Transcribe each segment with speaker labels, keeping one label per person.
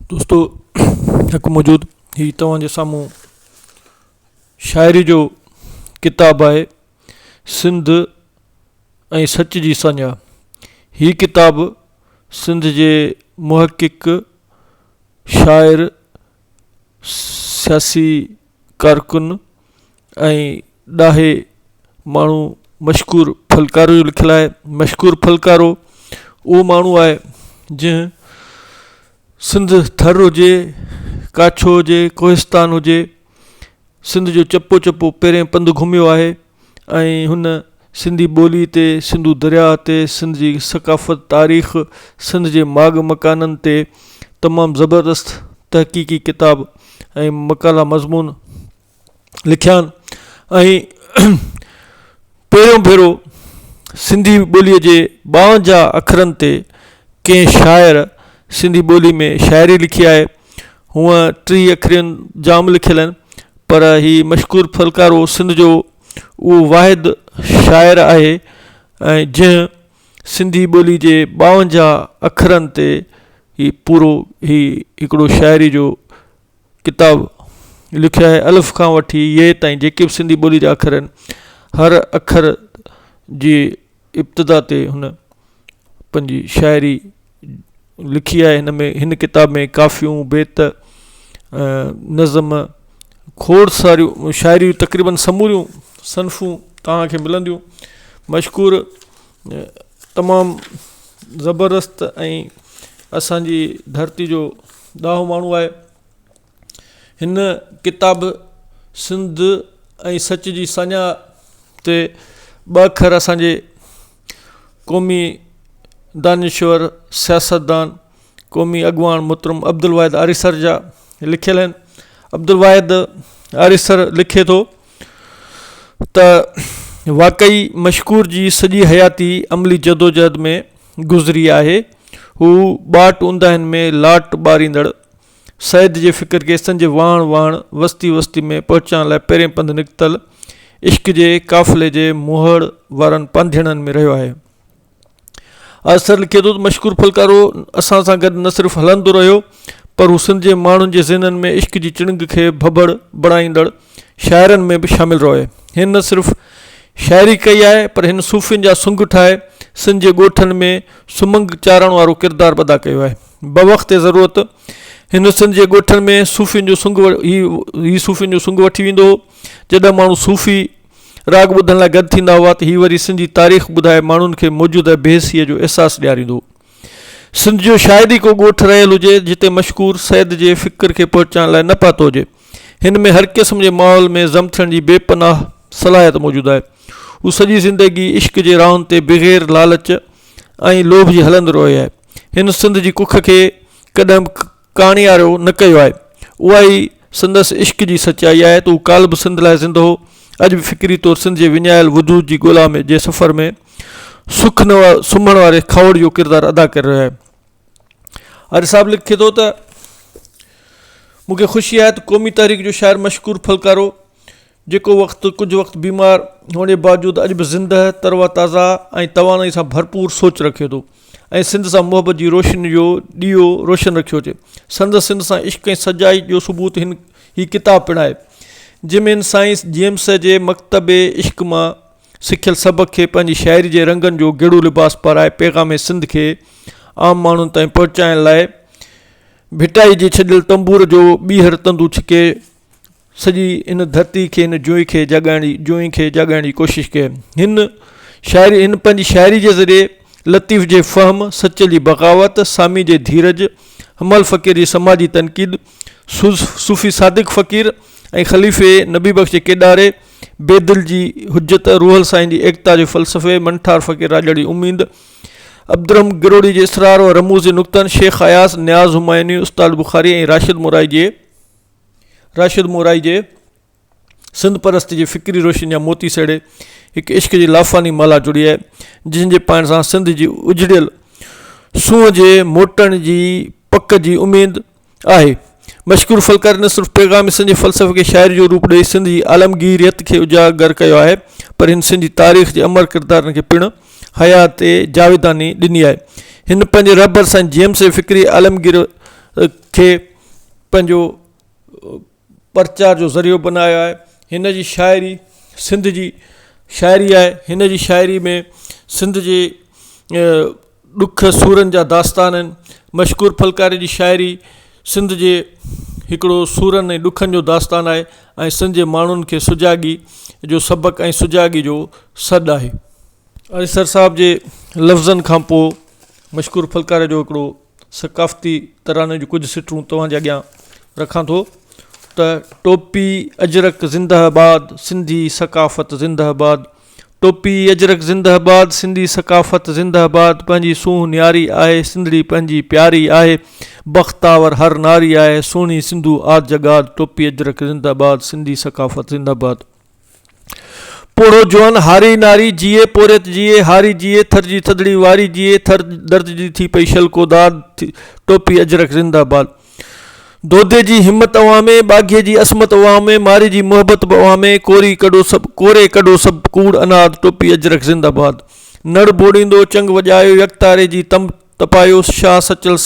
Speaker 1: दोस्तों हिकु मौजूद ही तव्हांजे साम्हूं शाइरी जो किताब है सिंध ऐं सच जी संजा। ही किताब सिंध जे मुहक़िक़ शाइर सियासी कारकुन ऐं ॾाहे माण्हू मशहूर फलकारो जो लिखियलु आहे। मशहूर फलकारो उहो माण्हू आहे जंहिं सिंध थर हुजे, काछो हुजे, कोहिस्तान हुजे, सिंध जो चपो चपो पहिरें पंधु घुमियो आहे ऐं हुन सिंधी ॿोली ते, सिंधू दरिया ते, सिंध जी सकाफ़त तारीख़, सिंध जे माग मकाननि ते तमामु ज़बरदस्त तहक़ीक़ी किताब ऐं मकाला मज़मून लिखिया आहिनि। ऐं पहिरियों भेरो सिंधी ॿोलीअ जे 52 अखरनि ते कंहिं शाइर सिंधी ॿोली में शाइरी लिखी आहे। हूअं 30 अखरनि जाम लिखियल आहिनि, पर ही मशहूर फलकारो सिंध जो उहो वाहिद शाइर आहे ऐं जंहिं सिंधी ॿोली जे 52 अखरनि ते ही पूरो ही हिकिड़ो शाइरी जो किताब लिखियो आहे। अलिफ़ खां वठी ये ताईं जेके बि सिंधी ॿोली जा अखर आहिनि, हर अखर जी इब्तिदा ते हुन पंहिंजी शाइरी लिखी आहे। हिन किताब में काफ़ियूं, बेत, नज़म, खोड़ सारियूं शाइरियूं, तक़रीबन समूरियूं सनफ़ूं तव्हांखे मिलंदियूं। मशहूर तमामु ज़बरदस्त ऐं असांजी धरती जो ॾाहो माण्हू आहे। हिन किताब सिंध ऐं सच जी संजा ते 2 अखर असांजे क़ौमी दानिश्वर, सियासतदान, क़ौमी अॻवान मोहतरम अब्दुल वाहिद आरिसर जा लिखियल आहिनि। अब्दुल वाहिद आरिसर लिखे थो त वाक़ई मशहूर जी सॼी हयाती अमली जदोजहद में गुज़री आहे। हू 62 उंदहनि में लाट ॿारींदड़ सैद जे फ़िक्र केसनि जे वाण वाण वस्ती वस्ती में पहुचाइण लाइ पहिरें पंधु निकितल इश्क जे काफ़िले जे मुहड़ वारनि पांधिड़नि में रहियो आहे। आरिसर लिखे थो त मशहूर फलकारो असां सां गॾु न सिर्फ़ु हलंदो रहियो, पर हू सिंध जे माण्हुनि जे ज़हननि में इश्क जी चिणग खे भभड़ बणाईंदड़ शाइरनि में बि शामिलु रहियो आहे। हिन न सिर्फ़ु शाइरी कई आहे, पर हिन सूफ़ियुनि जा सुंग ठाहे सिंध जे ॻोठनि में सुमंग चाढ़ण वारो किरदारु अदा कयो आहे। बवक़्त ज़रूरत हिन सिंध जे ॻोठनि में सूफ़ियुनि जो सुंग ही सूफ़ियुनि जो सुंग वठी वेंदो हो। जॾहिं माण्हू सूफ़ी राग ॿुधण लाइ गॾु थींदा हुआ त हीअ वरी सिंधी तारीख़ ॿुधाए माण्हुनि खे मौजूदा बेहसीअ जो अहसासु ॾियारींदो। सिंध जो शायदि को ॻोठु रहियल हुजे जिते मशहूर सैद जे फ़िक्र खे पहुचाइण लाइ न पातो हुजे। हिन में हर क़िस्म जे माहौल में ज़म थियण जी बेपनाह सलाहियत मौजूदु आहे। हू सॼी ज़िंदगी इश्क जे राहनि ते बग़ैर लालच ऐं लोभ जी हलंदो रहियो आहे। हिन सिंध जी कुख खे कॾहिं काणियारो न कयो आहे। उहा ई संदसि इश्क जी सचाई आहे त हू काल्ह बि सिंध लाइ ज़िंदो हो। अॼु बि फ़िक्री तौरु सिंध जे विञायल वजूद जी ॻोल्हा में जे सफ़र में सुम्हण वारे खावड़ जो किरदारु अदा करे रहियो आहे। आरिफ साहब लिखे थो त मूंखे ख़ुशी आहे त क़ौमी तहरीक जो शाइर मशहूर फलकारो जेको कुझु वक़्तु बीमार हुअण जे बावजूदु अॼु बि ज़िंदह, तरवा ताज़ा ऐं तवानाई सां भरपूर सोच रखे थो ऐं सिंध सां मुहबत जी रोशनी जो ॾीओ रोशन रखियो अचे। संदसि सिंध सां इश्क ऐं सजाई जो सबूत ही किताब पिणु आहे, जंहिंमें इन साइंस जेम्स जे मकतबे इश्क मां सिखियल सबक़ खे पंहिंजी शाइरी जे रंगनि जो गेड़ू लिबास पाराए पैगाम सिंध खे आम माण्हुनि ताईं पहुचाइण लाइ भिटाई जे छॾियल तंबूर जो ॿीहर तंदू छिके सॼी इन धरती खे, इन जोई खे जाॻाइण जी कोशिशि कई। हिन पंहिंजी शाइरी जे ज़रिए लतीफ़ जे फ़हम, सच जी बग़ावत, सामी जे धीरज, हमल फ़क़ीर जी समाजी तनक़ीद, सूफ़ी सादिक फ़क़ीर ऐं ख़लीफ़े नबी बख़्श जे केॾारे, बेदिल जी हुज्जत, रूहल साईं जी एकता जे फ़लसफ़े, मंठार फ़क़ीर राजड़ जी उम्मीद, अब्दुरहम गिरोड़ी जे इसरार और रमूज़ जे नुक़्तनि, शेख अयास, न्याज़ हुमायूनी, उस्ताद बुख़ारी ऐं राशिद मोराई जे सिंध परस्ती जे फ़िक्री रोशनी जा मोती सेड़े हिकु इश्क जी लाफ़ानी माला जुड़ी आहे, जंहिंजे पाइण सां सिंध जी उजड़ियल सूंहं जे मोटण जी पक जी उमेद आहे। मशहूर फलकार न सिर्फ़ु पैगाम सिंध जे फ़लसफ़े खे शाइरी जो रूप ॾेई सिंध जी आलमगीरियत खे उजागर कयो आहे, पर हिन सिंधी तारीख़ जे अमर किरदारनि खे पिणु हयात जावेदानी ॾिनी आहे। हिन पंहिंजे रबर सां जेम्स फ़िक्री आलमगीर खे पंहिंजो प्रचार जो ज़रियो बनायो आहे। हिन जी शाइरी सिंध जी शाइरी आहे। हिन जी शाइरी में सिंध जे ॾुख सूरनि जा दास्तान आहिनि। मशकूर फलकारी जी शाइरी सिंध जे हिकिड़ो सूरनि ऐं ॾुखनि जो दास्तान आहे ऐं सिंध जे माण्हुनि खे सुजाॻी जो सबक़ु ऐं सुजाॻी जो सॾु आहे। अरिसर साहिब जे लफ़्ज़नि खां पोइ मशकूर फलकार जो हिकिड़ो सकाफ़ती तराने जूं कुझु सिटरूं तव्हांजे अॻियां रखां थो त टोपी अजरक ज़िंदाबाद सिंधी सकाफ़त ज़िंदाबाद। टोपी अजरक ज़िंदाबाद सिंधी सकाफ़त ज़िंदाबाद। पंहिंजी सूंह न्यारी आहे सिंधड़ी पंहिंजी प्यारी आहे। बख़्तावर हर नारी आहे सोणी सिंधु आद जगाद। टोपी अजरक ज़िंदाबाद सिंधी सकाफ़त ज़िंदाबाद। पोड़ो जवान हारी नारी जिए पोरियत जिए हारी जिए थरजी थदड़ी वारी जिए थर दर्द जी थी पई शलको दाद। टोपी अजरक ज़िंदाबाद। दोदे जी हिम्मत अवां में बाघीअ जी असमत अवां में मारी जी मोहबत अवां में कोरे कढो सभु कूड़ अनाद। टोपी अजरक ज़िंदाबाद। नड़ बोड़ींदो चंग वॼायो यकतारे जी तम तपायो शाह सचल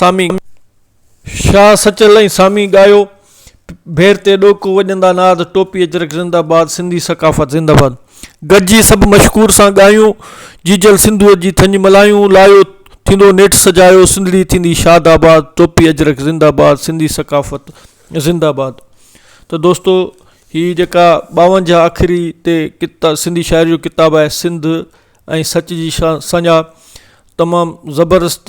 Speaker 1: ऐं सामी ॻायो भेर ते ॾोको वॼंदा नाद। टोपी अजरक ज़िंदाबाद सिंधी सकाफ़त ज़िंदाबाद। गॾिजी सभु मशकूर सां ॻायूं जीजल सिंधूअ जी थंज मल्हायूं लायो थींदो नेठि सजायो सिंधड़ी थींदी शादाबाद। टोपी अजरक ज़िंदाबाद सिंधी सकाफ़त ज़िंदाबाद। त दोस्तो हीअ जेका 52 आख़िरी ते सिंधी शाइरी जो किताबु आहे सिंध ऐं सच जी सञा तमामु ज़बरदस्त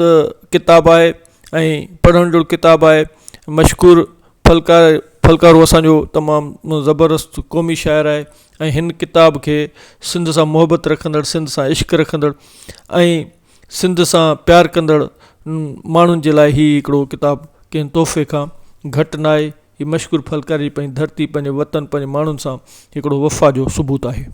Speaker 1: किताबु आहे ऐं पढ़ण जो किताबु आहे। मशकूर फलकारो असांजो तमामु ज़बरदस्त क़ौमी शाइर आहे ऐं हिन किताब खे सिंध सां मोहबत रखंदड़ सिंध सां इश्क़ रखंदड़ ऐं सिंध सां प्यार कंदड़ माण्हुनि जे लाइ हीअ हिकिड़ो किताबु कंहिं तोहफ़े खां घटि न आहे। हीअ मशकूर फलकारी पंहिंजी धरती पंहिंजे वतन पंहिंजे माण्हुनि सां हिकिड़ो वफ़ा जो सबूत आहे।